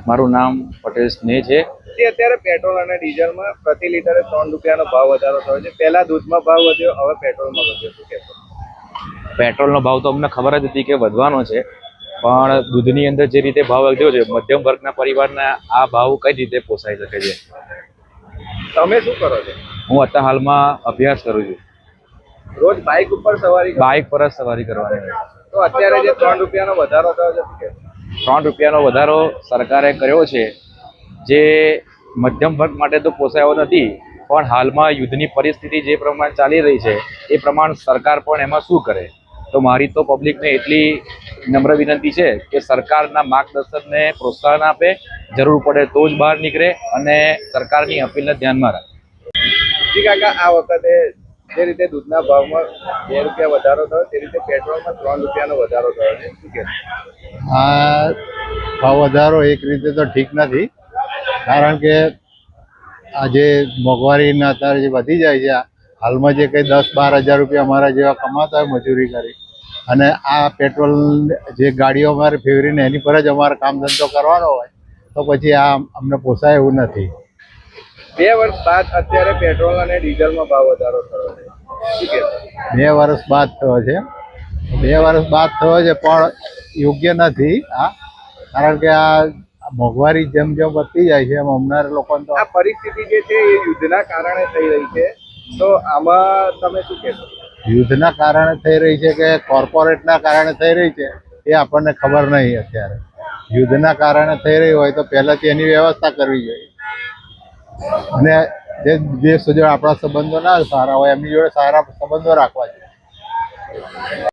મારું નામ પટેલ સ્નેહ છે. જે અત્યારે પેટ્રોલ અને ડીઝલમાં પ્રતિ લીટરે 3 રૂપિયાનો ભાવ વધારો થયો છે. પહેલા દૂધમાં ભાવ વધ્યો, હવે પેટ્રોલમાં વધ્યો. શું કહેશો? પેટ્રોલનો ભાવ તો અમને ખબર જ હતી કે વધવાનો છે, પણ દૂધની અંદર જે રીતે ભાવ વધ્યો છે, મધ્યમ વર્ગના પરિવારના આ ભાવ કઈ રીતે પોસાઈ શકે છે? તમે શું કરો છો? હું અત્યારે હાલમાં અભ્યાસ કરું છું. રોજ બાઇક ઉપર સવારી કરો? બાઇક પર જ સવારી કરવાની હોય. તો અત્યારે જે 3 રૂપિયાનો વધારો થયો છે, શું કહેશો? 3 રૂપિયાનો વધારો સરકારે કર્યો છે, જે મધ્યમ વર્ગ માટે તો પોસાયો નથી, પણ હાલમાં યુદ્ધની પરિસ્થિતિ જે પ્રમાણે ચાલી રહી છે એ પ્રમાણે સરકાર પણ એમાં શું કરે? તો મારી તો પબ્લિકને એટલી નમ્ર વિનંતી છે કે સરકારના માર્ગદર્શનને પ્રોત્સાહન આપે, જરૂર પડે તો જ બહાર નીકળે અને સરકારની અપીલને ધ્યાનમાં રાખે. જી કાકા, આ વખતે જે રીતે દૂધના ભાવમાં 2 રૂપિયા વધારો થયો, તે રીતે પેટ્રોલમાં 3 રૂપિયાનો વધારો થયો છે. શું કહેશો? આ ભાવ વધારો એક રીતે તો ઠીક નથી, કારણ કે આજે મોંઘવારીના અત્યારે જે વધી જાય છે, હાલમાં જે કંઈ 10-12 હજાર રૂપિયા અમારા જેવા કમાતા હોય મજૂરી કરી, અને આ પેટ્રોલ જે ગાડીઓ અમારે ફેરવીને એની પર જ અમારે કામ ધંધો કરવાનો હોય, તો પછી આ અમને પોસાય એવું નથી. 2 વર્ષ બાદ અત્યારે પેટ્રોલ અને ડીઝલમાં ભાવ વધારો થયો છે. શું કહેશો? 2 વર્ષ બાદ થયો છે. 2 વર્ષ બાદ થયો છે, પણ યોગ્ય નથી આ, કારણ કે આ મોંઘવારી જેમ જેમ વધતી જાય છે એમ અમનાર લોકોને તો આ પરિસ્થિતિ જે છે એ યુદ્ધના કારણે થઈ રહી છે, તો આમાં તમે શું કહેશો? યુદ્ધના કારણે થઈ રહી છે કે કોર્પોરેટના કારણે થઈ રહી છે એ આપણને ખબર નહીં. અત્યારે યુદ્ધના કારણે થઈ રહી હોય તો પહેલાંથી એની વ્યવસ્થા કરવી જોઈએ, અને જે દેશ જોડે આપણા સંબંધો ના સારા હોય એમની જોડે સારા સંબંધો રાખવા જોઈએ.